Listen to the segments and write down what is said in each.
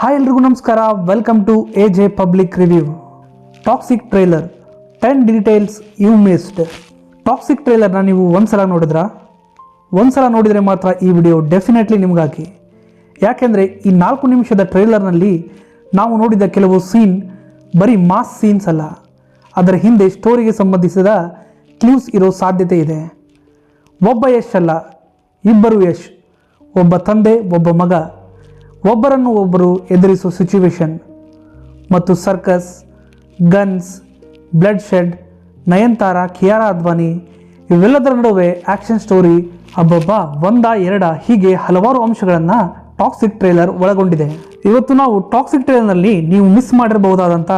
Hi ಎಲ್ರಿಗೂ ನಮಸ್ಕಾರ. Welcome to AJ public review. Toxic trailer 10 details you missed. Toxic ಟ್ರೈಲರ್ನ ನೀವು ಒಂದ್ಸಲ ನೋಡಿದರೆ ಮಾತ್ರ ಈ ವಿಡಿಯೋ ಡೆಫಿನೆಟ್ಲಿ ನಿಮಗಾಗಿ. ಯಾಕೆಂದರೆ ಈ 4 ನಿಮಿಷದ ಟ್ರೈಲರ್ನಲ್ಲಿ ನಾವು ನೋಡಿದ ಕೆಲವು ಸೀನ್ ಬರೀ ಮಾಸ್ ಸೀನ್ಸ್ ಅಲ್ಲ, ಅದರ ಹಿಂದೆ ಸ್ಟೋರಿಗೆ ಸಂಬಂಧಿಸಿದ ಕ್ಲೂಸ್ ಇರೋ ಸಾಧ್ಯತೆ ಇದೆ. ಒಬ್ಬ ಯಶ್ ಅಲ್ಲ, ಇಬ್ಬರು ಯಶ್, ಒಬ್ಬ ತಂದೆ ಒಬ್ಬ ಮಗ, ಒಬ್ಬರನ್ನು ಒಬ್ಬರು ಎದುರಿಸೋ ಸಿಚುವೇಶನ್ ಮತ್ತು circus, guns, bloodshed, Nayanthara, Kiara Advani ಇವೆಲ್ಲದರ ನಡುವೆ ಆ್ಯಕ್ಷನ್ ಸ್ಟೋರಿ, ಅಬ್ಬಬ್ಬಾ ಒಂದ ಎರಡ ಹೀಗೆ ಹಲವಾರು ಅಂಶಗಳನ್ನು ಟಾಕ್ಸಿಕ್ ಟ್ರೈಲರ್ ಒಳಗೊಂಡಿದೆ. ಇವತ್ತು ನಾವು ಟಾಕ್ಸಿಕ್ ಟ್ರೈಲರ್ನಲ್ಲಿ ನೀವು ಮಿಸ್ ಮಾಡಿರಬಹುದಾದಂಥ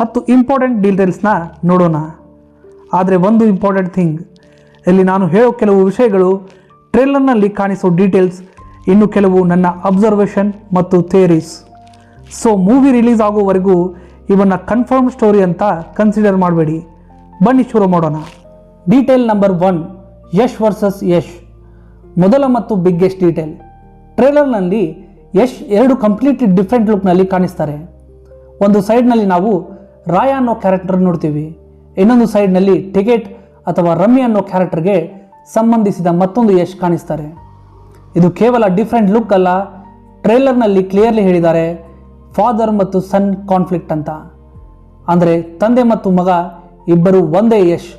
10 ಇಂಪಾರ್ಟೆಂಟ್ ಡೀಟೇಲ್ಸ್ನ ನೋಡೋಣ. ಆದರೆ ಒಂದು ಇಂಪಾರ್ಟೆಂಟ್ ಥಿಂಗ್, ಇಲ್ಲಿ ನಾನು ಹೇಳೋ ಕೆಲವು ವಿಷಯಗಳು ಟ್ರೈಲರ್ನಲ್ಲಿ ಕಾಣಿಸೋ ಡೀಟೇಲ್ಸ್, ಇನ್ನು ಕೆಲವು ನನ್ನ ಅಬ್ಸರ್ವೇಷನ್ ಮತ್ತು ಥಿಯರೀಸ್. ಸೊ ಮೂವಿ ರಿಲೀಸ್ ಆಗೋವರೆಗೂ ಇವನ್ನು ಕನ್ಫರ್ಮ್ ಸ್ಟೋರಿ ಅಂತ ಕನ್ಸಿಡರ್ ಮಾಡಬೇಡಿ. ಬನ್ನಿ ಶುರು ಮಾಡೋಣ. Detail number 1, Yash versus Yash. ಮೊದಲ ಮತ್ತು ಬಿಗ್ಗೆಸ್ಟ್ ಡೀಟೇಲ್, ಟ್ರೇಲರ್ನಲ್ಲಿ ಯಶ್ 2 ಕಂಪ್ಲೀಟ್ಲಿ ಡಿಫ್ರೆಂಟ್ ಲುಕ್ನಲ್ಲಿ ಕಾಣಿಸ್ತಾರೆ. ಒಂದು ಸೈಡ್ನಲ್ಲಿ ನಾವು ರಾಯ ಅನ್ನೋ ಕ್ಯಾರೆಕ್ಟರ್ ನೋಡ್ತೀವಿ, ಇನ್ನೊಂದು ಸೈಡ್ನಲ್ಲಿ ಟಿಕೆಟ್ ಅಥವಾ ರಮ್ಮಿ ಅನ್ನೋ ಕ್ಯಾರೆಕ್ಟರ್ಗೆ ಸಂಬಂಧಿಸಿದ ಮತ್ತೊಂದು ಯಶ್ ಕಾಣಿಸ್ತಾರೆ. ಇದು ಕೇವಲ ಡಿಫ್ರೆಂಟ್ ಲುಕ್ ಅಲ್ಲ, ಟ್ರೇಲರ್ನಲ್ಲಿ ಕ್ಲಿಯರ್ಲಿ ಹೇಳಿದ್ದಾರೆ ಫಾದರ್ ಮತ್ತು ಸನ್ ಕಾನ್ಫ್ಲಿಕ್ಟ್ ಅಂತ. ಅಂದರೆ ತಂದೆ ಮತ್ತು ಮಗ ಇಬ್ಬರು ಒಂದೇ ಯಶ್.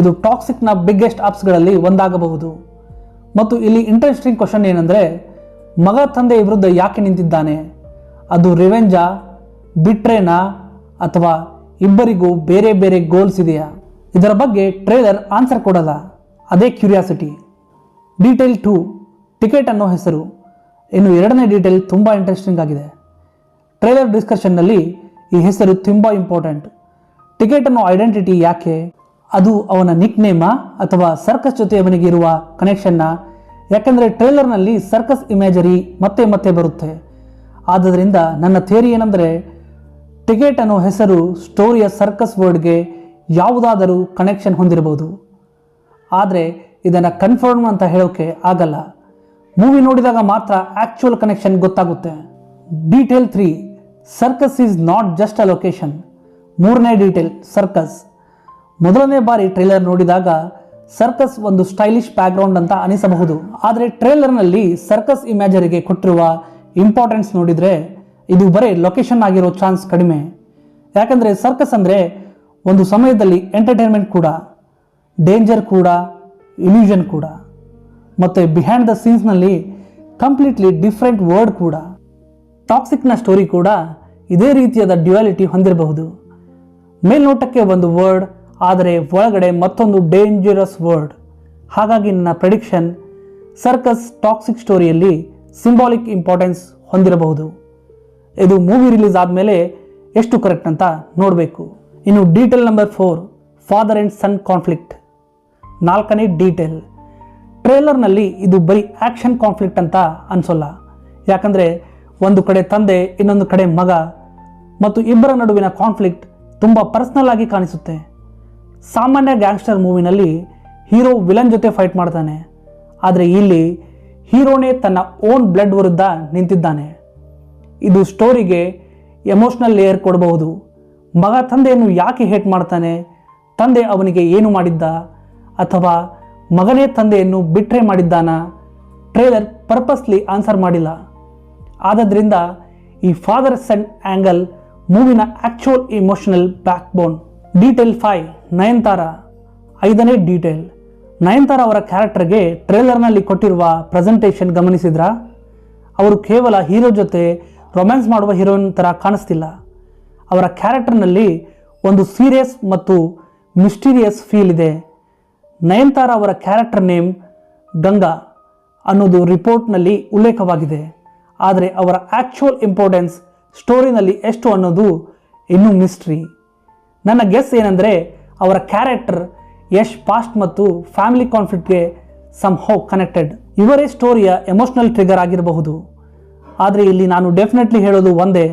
ಇದು ಟಾಕ್ಸಿಕ್ನ ಬಿಗ್ಗೆಸ್ಟ್ ಅಪ್ಸ್ಗಳಲ್ಲಿ ಒಂದಾಗಬಹುದು. ಮತ್ತು ಇಲ್ಲಿ ಇಂಟ್ರೆಸ್ಟಿಂಗ್ ಕ್ವಶನ್ ಏನಂದರೆ, ಮಗ ತಂದೆ ವಿರುದ್ಧ ಯಾಕೆ ನಿಂತಿದ್ದಾನೆ? ಅದು ರಿವೆಂಜಾ, ಬಿಟ್ರೇನಾ, ಅಥವಾ ಇಬ್ಬರಿಗೂ ಬೇರೆ ಬೇರೆ ಗೋಲ್ಸ್ ಇದೆಯಾ? ಇದರ ಬಗ್ಗೆ ಟ್ರೇಲರ್ ಆನ್ಸರ್ ಕೊಡಲ್ಲ, ಅದೇ ಕ್ಯೂರಿಯಾಸಿಟಿ. ಡೀಟೇಲ್ 2, ಟಿಕೆಟ್ ಅನ್ನೋ ಹೆಸರು. ಇನ್ನು ಎರಡನೇ ಡೀಟೇಲ್ ತುಂಬ ಇಂಟ್ರೆಸ್ಟಿಂಗ್ ಆಗಿದೆ. ಟ್ರೇಲರ್ ಡಿಸ್ಕಷನ್ನಲ್ಲಿ ಈ ಹೆಸರು ತುಂಬ ಇಂಪಾರ್ಟೆಂಟ್. ಟಿಕೆಟ್ ಅನ್ನೋ ಐಡೆಂಟಿಟಿ ಯಾಕೆ? ಅದು ಅವನ ನಿಕ್ ನೇಮಾ ಅಥವಾ ಸರ್ಕಸ್ ಜೊತೆ ಅವನಿಗೆ ಇರುವ ಕನೆಕ್ಷನ್ನ? ಯಾಕೆಂದರೆ ಟ್ರೇಲರ್ನಲ್ಲಿ ಸರ್ಕಸ್ ಇಮೇಜರಿ ಮತ್ತೆ ಮತ್ತೆ ಬರುತ್ತೆ. ಆದ್ದರಿಂದ ನನ್ನ ಥಿಯರಿ ಏನಂದರೆ, ಟಿಕೆಟ್ ಅನ್ನೋ ಹೆಸರು ಸ್ಟೋರಿಯ ಸರ್ಕಸ್ ವರ್ಡ್ಗೆ ಯಾವುದಾದರೂ ಕನೆಕ್ಷನ್ ಹೊಂದಿರಬಹುದು. ಆದರೆ ಇದನ್ನು ಕನ್ಫರ್ಮ್ ಅಂತ ಹೇಳೋಕ್ಕೆ ಆಗಲ್ಲ. ಮೂವಿ ನೋಡಿದಾಗ ಮಾತ್ರ ಆ್ಯಕ್ಚುಯಲ್ ಕನೆಕ್ಷನ್ ಗೊತ್ತಾಗುತ್ತೆ. Detail 3, circus is not just a location. ಮೂರನೇ ಡೀಟೇಲ್, ಸರ್ಕಸ್. ಮೊದಲನೇ ಬಾರಿ ಟ್ರೇಲರ್ ನೋಡಿದಾಗ ಸರ್ಕಸ್ ಒಂದು ಸ್ಟೈಲಿಶ್ ಬ್ಯಾಕ್ಗ್ರೌಂಡ್ ಅಂತ ಅನಿಸಬಹುದು. ಆದರೆ ಟ್ರೇಲರ್ನಲ್ಲಿ ಸರ್ಕಸ್ ಇಮೇಜರಿಗೆ ಕೊಟ್ಟಿರುವ ಇಂಪಾರ್ಟೆನ್ಸ್ ನೋಡಿದರೆ ಇದು ಬರೀ ಲೊಕೇಶನ್ ಆಗಿರೋ ಚಾನ್ಸ್ ಕಡಿಮೆ. ಯಾಕಂದರೆ ಸರ್ಕಸ್ ಅಂದರೆ ಒಂದು ಸಮಯದಲ್ಲಿ ಎಂಟರ್ಟೈನ್ಮೆಂಟ್ ಕೂಡ, ಡೇಂಜರ್ ಕೂಡ, ಇಲ್ಯೂಷನ್ ಕೂಡ, ಮತ್ತು ಬಿಹೈಂಡ್ ದ ಸೀನ್ಸ್ನಲ್ಲಿ ಕಂಪ್ಲೀಟ್ಲಿ ಡಿಫ್ರೆಂಟ್ ವರ್ಡ್ ಕೂಡ. ಟಾಕ್ಸಿಕ್ನ ಸ್ಟೋರಿ ಕೂಡ ಇದೇ ರೀತಿಯಾದ ಡ್ಯುಯಾಲಿಟಿ ಹೊಂದಿರಬಹುದು. ಮೇಲ್ನೋಟಕ್ಕೆ ಒಂದು ವರ್ಡ್, ಆದರೆ ಒಳಗಡೆ ಮತ್ತೊಂದು ಡೇಂಜರಸ್ ವರ್ಡ್. ಹಾಗಾಗಿ ನನ್ನ ಪ್ರೆಡಿಕ್ಷನ್, ಸರ್ಕಸ್ ಟಾಕ್ಸಿಕ್ ಸ್ಟೋರಿಯಲ್ಲಿ ಸಿಂಬಾಲಿಕ್ ಇಂಪಾರ್ಟೆನ್ಸ್ ಹೊಂದಿರಬಹುದು. ಇದು ಮೂವಿ ರಿಲೀಸ್ ಆದಮೇಲೆ ಎಷ್ಟು ಕರೆಕ್ಟ್ ಅಂತ ನೋಡಬೇಕು. ಇನ್ನು detail number 4, father and son conflict. 4ನೇ ಡೀಟೇಲ್, ಟ್ರೇಲರ್ನಲ್ಲಿ ಇದು ಬರೀ ಆ್ಯಕ್ಷನ್ ಕಾನ್ಫ್ಲಿಕ್ಟ್ ಅಂತ ಅನಿಸೋಲ್ಲ. ಯಾಕಂದರೆ ಒಂದು ಕಡೆ ತಂದೆ, ಇನ್ನೊಂದು ಕಡೆ ಮಗ, ಮತ್ತು ಇಬ್ಬರ ನಡುವಿನ ಕಾನ್ಫ್ಲಿಕ್ಟ್ ತುಂಬ ಪರ್ಸ್ನಲ್ ಆಗಿ ಕಾಣಿಸುತ್ತೆ. ಸಾಮಾನ್ಯ ಗ್ಯಾಂಗ್ಸ್ಟರ್ ಮೂವಿನಲ್ಲಿ ಹೀರೋ ವಿಲನ್ ಜೊತೆ ಫೈಟ್ ಮಾಡ್ತಾನೆ, ಆದರೆ ಇಲ್ಲಿ ಹೀರೋನೇ ತನ್ನ ಓನ್ ಬ್ಲಡ್ ವಿರುದ್ಧ ನಿಂತಿದ್ದಾನೆ. ಇದು ಸ್ಟೋರಿಗೆ ಎಮೋಷ್ನಲ್ ಲೇಯರ್ ಕೊಡಬಹುದು. ಮಗ ತಂದೆಯನ್ನು ಯಾಕೆ ಹೇಟ್ ಮಾಡ್ತಾನೆ? ತಂದೆ ಅವನಿಗೆ ಏನು ಮಾಡಿದ್ದ? ಅಥವಾ ಮಗನೇ ತಂದೆಯನ್ನು ಬಿಟ್ರೆ ಮಾಡಿದ್ದಾನ? ಟ್ರೇಲರ್ ಪರ್ಪಸ್ಲಿ ಆನ್ಸರ್ ಮಾಡಿಲ್ಲ. ಆದ್ದರಿಂದ ಈ ಫಾದರ್ ಸನ್ ಆ್ಯಂಗಲ್ ಮೂವಿನ actual emotional backbone. Detail 5, Nayanthara. 5ನೇ ಡೀಟೇಲ್, ನಯನ್ತಾರಾ ಅವರ ಕ್ಯಾರೆಕ್ಟರ್ಗೆ ಟ್ರೇಲರ್ನಲ್ಲಿ ಕೊಟ್ಟಿರುವ ಪ್ರೆಸೆಂಟೇಷನ್ ಗಮನಿಸಿದ್ರಾ? ಅವರು ಕೇವಲ ಹೀರೋ ಜೊತೆ ರೊಮ್ಯಾನ್ಸ್ ಮಾಡುವ ಹೀರೋಯಿನ್ ಥರ ಕಾಣಿಸ್ತಿಲ್ಲ. ಅವರ ಕ್ಯಾರೆಕ್ಟರ್ನಲ್ಲಿ ಒಂದು ಸೀರಿಯಸ್ ಮತ್ತು ಮಿಸ್ಟೀರಿಯಸ್ ಫೀಲ್ ಇದೆ. ನಯನ್ತಾರಾ ಅವರ ಕ್ಯಾರೆಕ್ಟರ್ ನೇಮ್ ಗಂಗಾ ಅನ್ನೋದು ರಿಪೋರ್ಟ್ನಲ್ಲಿ ಉಲ್ಲೇಖವಾಗಿದೆ. ಆದರೆ ಅವರ ಆ್ಯಕ್ಚುಯಲ್ ಇಂಪಾರ್ಟೆನ್ಸ್ ಸ್ಟೋರಿನಲ್ಲಿ ಎಷ್ಟು ಅನ್ನೋದು ಇನ್ನೂ ಮಿಸ್ಟ್ರಿ. ನನ್ನ ಗೆಸ್ ಏನಂದರೆ, ಅವರ ಕ್ಯಾರೆಕ್ಟರ್ ಯಶ್ ಪಾಸ್ಟ್ ಮತ್ತು ಫ್ಯಾಮಿಲಿ ಕಾನ್ಫ್ಲಿಕ್ಟ್ಗೆ ಸಮ್ ಹೌ ಕನೆಕ್ಟೆಡ್. ಇವರೇ ಸ್ಟೋರಿಯ ಎಮೋಷ್ನಲ್ ಟ್ರಿಗರ್ ಆಗಿರಬಹುದು. ಆದರೆ ಇಲ್ಲಿ ನಾನು ಡೆಫಿನೆಟ್ಲಿ ಹೇಳೋದು ಒಂದೇ,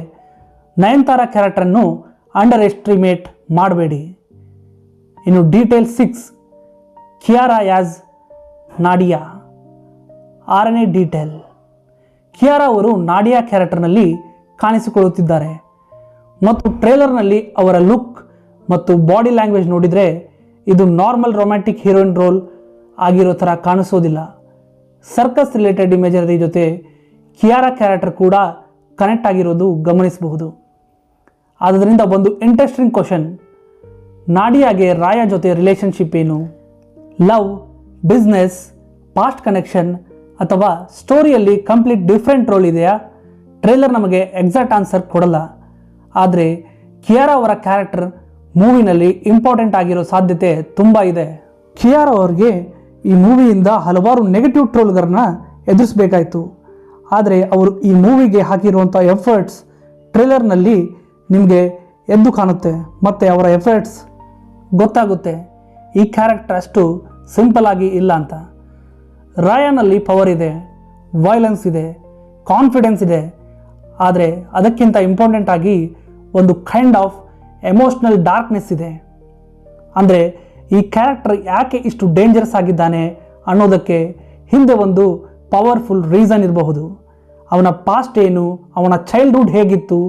ನಯನ್ತಾರಾ ಕ್ಯಾರೆಕ್ಟರನ್ನು ಅಂಡರ್ ಎಸ್ಟಿಮೇಟ್ ಮಾಡಬೇಡಿ. ಇನ್ನು ಡೀಟೇಲ್ 6, ಕಿಯಾರಾ ಆ್ಯಸ್ ನಾಡಿಯಾ. 6ನೇ ಡೀಟೇಲ್, ಕಿಯಾರಾ ಅವರು ನಾಡಿಯಾ ಕ್ಯಾರೆಕ್ಟರ್ನಲ್ಲಿ ಕಾಣಿಸಿಕೊಳ್ಳುತ್ತಿದ್ದಾರೆ ಮತ್ತು ಟ್ರೇಲರ್ನಲ್ಲಿ ಅವರ ಲುಕ್ ಮತ್ತು ಬಾಡಿ ಲ್ಯಾಂಗ್ವೇಜ್ ನೋಡಿದರೆ ಇದು ನಾರ್ಮಲ್ ರೊಮ್ಯಾಂಟಿಕ್ ಹೀರೋಯಿನ್ ರೋಲ್ ಆಗಿರೋ ಥರ ಕಾಣಿಸೋದಿಲ್ಲ. ಸರ್ಕಸ್ ರಿಲೇಟೆಡ್ ಇಮೇಜರಿ ಜೊತೆ ಕಿಯಾರಾ ಕ್ಯಾರೆಕ್ಟರ್ ಕೂಡ ಕನೆಕ್ಟ್ ಆಗಿರೋದು ಗಮನಿಸಬಹುದು. ಆದ್ದರಿಂದ ಒಂದು ಇಂಟ್ರೆಸ್ಟಿಂಗ್ ಕ್ವಶನ್, ನಾಡಿಯಾಗೆ ರಾಯಾ ಜೊತೆ ರಿಲೇಷನ್ಶಿಪ್ ಏನು? ಲವ್, ಬಿಸ್ನೆಸ್, ಪಾಸ್ಟ್ ಕನೆಕ್ಷನ್ ಅಥವಾ ಸ್ಟೋರಿಯಲ್ಲಿ ಕಂಪ್ಲೀಟ್ ಡಿಫ್ರೆಂಟ್ ರೋಲ್ ಇದೆಯಾ? ಟ್ರೇಲರ್ ನಮಗೆ ಎಕ್ಸಾಕ್ಟ್ ಆನ್ಸರ್ ಕೊಡಲ್ಲ. ಆದರೆ ಕಿಯಾರಾ ಅವರ ಕ್ಯಾರೆಕ್ಟರ್ ಮೂವಿನಲ್ಲಿ ಇಂಪಾರ್ಟೆಂಟ್ ಆಗಿರೋ ಸಾಧ್ಯತೆ ತುಂಬ ಇದೆ. ಕಿಯಾರಾ ಅವರಿಗೆ ಈ ಮೂವಿಯಿಂದ ಹಲವಾರು ನೆಗೆಟಿವ್ ಟ್ರೋಲ್ಗಳನ್ನ ಎದುರಿಸಬೇಕಾಯಿತು. ಆದರೆ ಅವರು ಈ ಮೂವಿಗೆ ಹಾಕಿರುವಂಥ ಎಫರ್ಟ್ಸ್ ಟ್ರೇಲರ್ನಲ್ಲಿ ನಿಮಗೆ ಎದ್ದು ಕಾಣುತ್ತೆ ಮತ್ತು ಅವರ ಎಫರ್ಟ್ಸ್ ಗೊತ್ತಾಗುತ್ತೆ ಈ ಕ್ಯಾರೆಕ್ಟರ್ ಅಷ್ಟು ಸಿಂಪಲ್ ಆಗಿ ಇಲ್ಲ ಅಂತ. ರಾಯಾನಲ್ಲಿ ಪವರ್ ಇದೆ, ವೈಲೆನ್ಸ್ ಇದೆ, ಕಾನ್ಫಿಡೆನ್ಸ್ ಇದೆ. ಆದರೆ ಅದಕ್ಕಿಂತ ಇಂಪಾರ್ಟೆಂಟ್ ಆಗಿ ಒಂದು ಕೈಂಡ್ ಆಫ್ ಎಮೋಷ್ನಲ್ ಡಾರ್ಕ್ನೆಸ್ ಇದೆ. ಅಂದರೆ ಈ ಕ್ಯಾರೆಕ್ಟರ್ ಯಾಕೆ ಇಷ್ಟು ಡೇಂಜರಸ್ ಆಗಿದ್ದಾನೆ ಅನ್ನೋದಕ್ಕೆ ಹಿಂದೆ ಒಂದು ಪವರ್ಫುಲ್ ರೀಸನ್ ಇರಬಹುದು. ಅವನ ಪಾಸ್ಟ್ ಏನು, ಅವನ ಚೈಲ್ಡ್ಹುಡ್ ಹೇಗಿತ್ತು,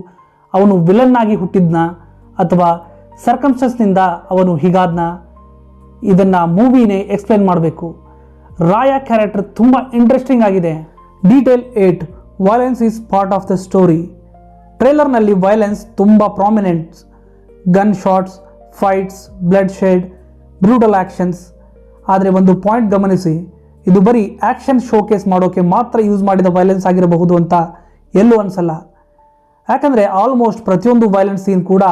ಅವನು ವಿಲನ್ ಆಗಿ ಹುಟ್ಟಿದ್ನ ಅಥವಾ ಸರ್ಕಮ್ಸ್ಟೆನ್ಸ್ನಿಂದ ಅವನು ಹೀಗಾದ್ನ, ಇದನ್ನು ಮೂವಿನೇ ಎಕ್ಸ್ಪ್ಲೇನ್ ಮಾಡಬೇಕು. ರಾಯಾ ಕ್ಯಾರೆಕ್ಟರ್ ತುಂಬ ಇಂಟ್ರೆಸ್ಟಿಂಗ್ ಆಗಿದೆ. Detail 8 violence is part of the story. ಟ್ರೇಲರ್ನಲ್ಲಿ ವೈಲೆನ್ಸ್ ತುಂಬ prominent. Gunshots, fights, bloodshed, brutal actions. ಆದರೆ ಒಂದು ಪಾಯಿಂಟ್ ಗಮನಿಸಿ, ಇದು ಬರೀ ಆ್ಯಕ್ಷನ್ ಶೋಕೇಸ್ ಮಾಡೋಕ್ಕೆ ಮಾತ್ರ ಯೂಸ್ ಮಾಡಿದ ವೈಲೆನ್ಸ್ ಆಗಿರಬಹುದು ಅಂತ ಎಲ್ಲೂ ಅನಿಸಲ್ಲ. ಯಾಕಂದರೆ ಆಲ್ಮೋಸ್ಟ್ ಪ್ರತಿಯೊಂದು ವೈಲೆನ್ಸ್ ಸೀನ್ ಕೂಡ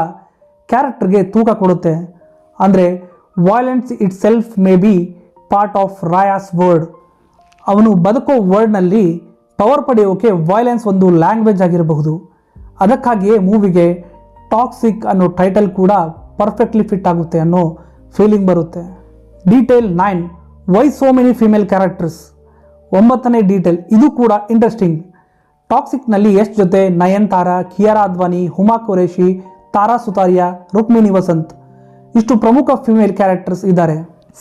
ಕ್ಯಾರೆಕ್ಟರ್ಗೆ ತೂಕ ಕೊಡುತ್ತೆ. ಅಂದರೆ violence itself may be part of Raya's world. ಅವನು ಬದುಕೋ ವರ್ಡ್ನಲ್ಲಿ ಪವರ್ ಪಡೆಯೋಕೆ ವೈಲೆನ್ಸ್ ಒಂದು ಲ್ಯಾಂಗ್ವೇಜ್ ಆಗಿರಬಹುದು. ಅದಕ್ಕಾಗಿಯೇ ಮೂವಿಗೆ ಟಾಕ್ಸಿಕ್ ಅನ್ನೋ ಟೈಟಲ್ ಕೂಡ ಪರ್ಫೆಕ್ಟ್ಲಿ ಫಿಟ್ ಆಗುತ್ತೆ ಅನ್ನೋ ಫೀಲಿಂಗ್ ಬರುತ್ತೆ. Detail 9 why so many female characters. 9ನೇ ಡೀಟೇಲ್, ಇದು ಕೂಡ ಇಂಟ್ರೆಸ್ಟಿಂಗ್. ಟಾಕ್ಸಿಕ್ನಲ್ಲಿ ಯಶ್ ಜೊತೆ ನಯನ್ತಾರಾ, ಕಿಯಾರಾ ಅದ್ವಾನಿ, ಹುಮಾ ಖುರೇಷಿ, ತಾರಾ ಸುತಾರಿಯಾ, ರುಕ್ಮಿಣಿ ವಸಂತ್ ಇಷ್ಟು ಪ್ರಮುಖ ಫಿಮೇಲ್ ಕ್ಯಾರೆಕ್ಟರ್ಸ್ ಇದ್ದಾರೆ.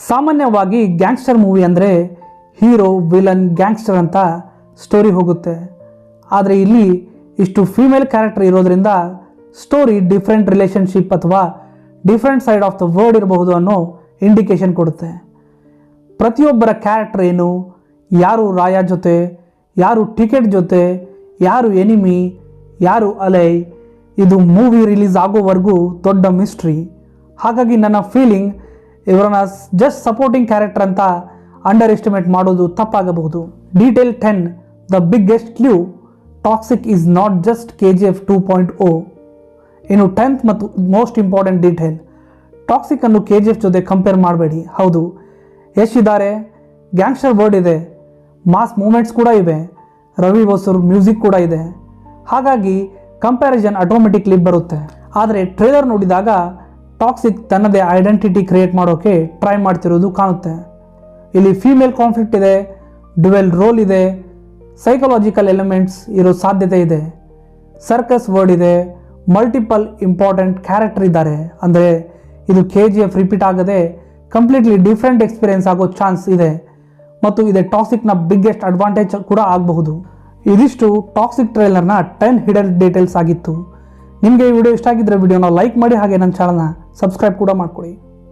ಸಾಮಾನ್ಯವಾಗಿ ಗ್ಯಾಂಗ್ಸ್ಟರ್ ಮೂವಿ ಅಂದರೆ ಹೀರೋ, ವಿಲನ್, ಗ್ಯಾಂಗ್ಸ್ಟರ್ ಅಂತ ಸ್ಟೋರಿ ಹೋಗುತ್ತೆ. ಆದರೆ ಇಲ್ಲಿ ಇಷ್ಟು ಫಿಮೇಲ್ ಕ್ಯಾರೆಕ್ಟರ್ ಇರೋದ್ರಿಂದ ಸ್ಟೋರಿ ಡಿಫ್ರೆಂಟ್ ರಿಲೇಷನ್ಶಿಪ್ ಅಥವಾ different side of the word ಇರಬಹುದು ಅನ್ನೋ ಇಂಡಿಕೇಶನ್ ಕೊಡುತ್ತೆ. ಪ್ರತಿಯೊಬ್ಬರ ಕ್ಯಾರೆಕ್ಟರ್ ಏನು, ಯಾರು ರಾಯಾ ಜೊತೆ, ಯಾರು ಟಿಕೆಟ್ ಜೊತೆ, ಯಾರು ಎನಿಮಿ, ಯಾರು ಅಲೈ, ಇದು ಮೂವಿ ರಿಲೀಸ್ ಆಗೋವರೆಗೂ ದೊಡ್ಡ ಮಿಸ್ಟ್ರಿ. ಹಾಗಾಗಿ ನನ್ನ ಫೀಲಿಂಗ್ ಇವರನ್ನ ಜಸ್ಟ್ ಸಪೋರ್ಟಿಂಗ್ ಕ್ಯಾರೆಕ್ಟರ್ ಅಂತ ಅಂಡರ್ ಎಸ್ಟಿಮೇಟ್ ಮಾಡೋದು ತಪ್ಪಾಗಬಹುದು. Detail 10 the biggest clue, Toxic is not just KGF 2.0. ಇನ್ನು 10th ಮತ್ತು ಮೋಸ್ಟ್ ಇಂಪಾರ್ಟೆಂಟ್ ಡೀಟೇಲ್, ಟಾಕ್ಸಿಕ್ ಅನ್ನು KGF ಜೊತೆ ಕಂಪೇರ್ ಮಾಡಬೇಡಿ. ಹೌದು, ಯಶ್ ಇದ್ದಾರೆ, ಗ್ಯಾಂಗ್ಸ್ಟರ್ ವರ್ಡ್ ಇದೆ, ಮಾಸ್ ಮೂಮೆಂಟ್ಸ್ ಕೂಡ ಇವೆ, ರವಿ ಬಸೂರ್ ಮ್ಯೂಸಿಕ್ ಕೂಡ ಇದೆ. ಹಾಗಾಗಿ ಕಂಪ್ಯಾರಿಸನ್ ಆಟೋಮೆಟಿಕ್ಲಿ ಬರುತ್ತೆ. ಆದರೆ ಟ್ರೇಲರ್ ನೋಡಿದಾಗ ಟಾಕ್ಸಿಕ್ ತನ್ನದೇ ಐಡೆಂಟಿಟಿ ಕ್ರಿಯೇಟ್ ಮಾಡೋಕ್ಕೆ ಟ್ರೈ ಮಾಡ್ತಿರೋದು ಕಾಣುತ್ತೆ. ಇಲ್ಲಿ ಫೀಮೇಲ್ ಕಾನ್ಫ್ಲಿಕ್ಟ್ ಇದೆ, ಡ್ಯುವೆಲ್ ರೋಲ್ ಇದೆ, ಸೈಕಲಾಜಿಕಲ್ ಎಲಿಮೆಂಟ್ಸ್ ಇರೋ ಸಾಧ್ಯತೆ ಇದೆ, ಸರ್ಕಸ್ ವರ್ಡ್ ಇದೆ, ಮಲ್ಟಿಪಲ್ ಇಂಪಾರ್ಟೆಂಟ್ ಕ್ಯಾರೆಕ್ಟರ್ ಇದ್ದಾರೆ. ಅಂದರೆ ಇದು KGF ರಿಪೀಟ್ ಆಗದೆ ಕಂಪ್ಲೀಟ್ಲಿ ಡಿಫ್ರೆಂಟ್ ಎಕ್ಸ್ಪೀರಿಯನ್ಸ್ ಆಗೋ ಚಾನ್ಸ್ ಇದೆ ಮತ್ತು ಇದೆ ಟಾಕ್ಸಿಕ್ನ ಬಿಗ್ಗೆಸ್ಟ್ ಅಡ್ವಾಂಟೇಜ್ ಕೂಡ ಆಗಬಹುದು. ಇದಿಷ್ಟು ಟಾಕ್ಸಿಕ್ ಟ್ರೇಲರ್ನ 10 ಹಿಡನ್ ಡೀಟೇಲ್ಸ್ ಆಗಿತ್ತು. ನಿಮಗೆ ಈ ವಿಡಿಯೋ ಇಷ್ಟ ಆಗಿದ್ದರೆ ವಿಡಿಯೋನ ಲೈಕ್ ಮಾಡಿ, ಹಾಗೆ ನನ್ನ ಚಾನಲ್ನ ಸಬ್ಸ್ಕ್ರೈಬ್ ಕೂಡ ಮಾಡ್ಕೊಳ್ಳಿ.